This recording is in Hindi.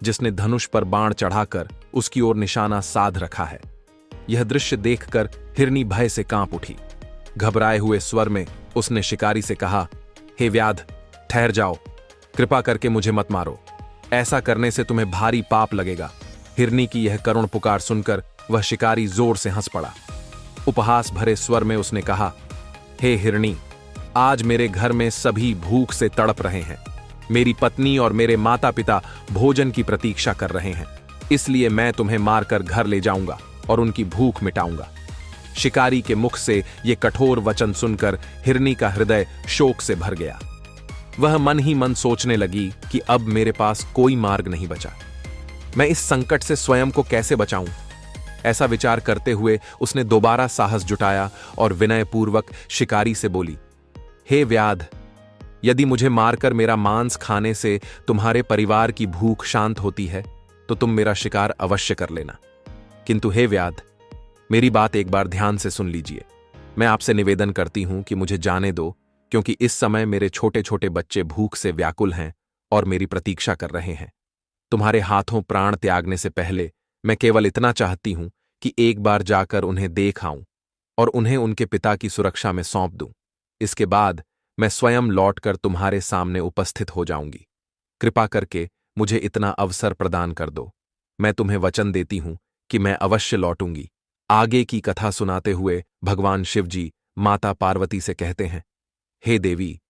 जिसने धनुष पर बाण चढ़ाकर उसकी ओर निशाना साध रखा है। यह दृश्य देखकर हिरनी भय से कांप उठी। घबराए हुए स्वर में उसने शिकारी से कहा, हे व्याध, ठहर जाओ, कृपा करके मुझे मत मारो, ऐसा करने से तुम्हें भारी पाप लगेगा। हिरनी की यह करुण पुकार सुनकर वह शिकारी जोर से हंस पड़ा। उपहास भरे स्वर में उसने कहा, हे हिरनी, आज मेरे घर में सभी भूख से तड़प रहे हैं। मेरी पत्नी और मेरे माता पिता भोजन की प्रतीक्षा कर रहे हैं, इसलिए मैं तुम्हें मारकर घर ले जाऊंगा और उनकी भूख मिटाऊंगा। शिकारी के मुख से ये कठोर वचन सुनकर हिरनी का हृदय शोक से भर गया। वह मन ही मन सोचने लगी कि अब मेरे पास कोई मार्ग नहीं बचा, मैं इस संकट से स्वयं को कैसे बचाऊं। ऐसा विचार करते हुए उसने दोबारा साहस जुटाया और विनयपूर्वक शिकारी से बोली, हे व्याध, यदि मुझे मारकर मेरा मांस खाने से तुम्हारे परिवार की भूख शांत होती है तो तुम मेरा शिकार अवश्य कर लेना। किंतु हे व्याध, मेरी बात एक बार ध्यान से सुन लीजिए। मैं आपसे निवेदन करती हूं कि मुझे जाने दो, क्योंकि इस समय मेरे छोटे छोटे बच्चे भूख से व्याकुल हैं और मेरी प्रतीक्षा कर रहे हैं। तुम्हारे हाथों प्राण त्यागने से पहले मैं केवल इतना चाहती हूं कि एक बार जाकर उन्हें देख आऊं और उन्हें उनके पिता की सुरक्षा में सौंप दूं। इसके बाद मैं स्वयं लौटकर तुम्हारे सामने उपस्थित हो जाऊंगी। कृपा करके मुझे इतना अवसर प्रदान कर दो। मैं तुम्हें वचन देती हूं कि मैं अवश्य लौटूंगी। आगे की कथा सुनाते हुए भगवान शिवजी माता पार्वती से कहते हैं, हे देवी,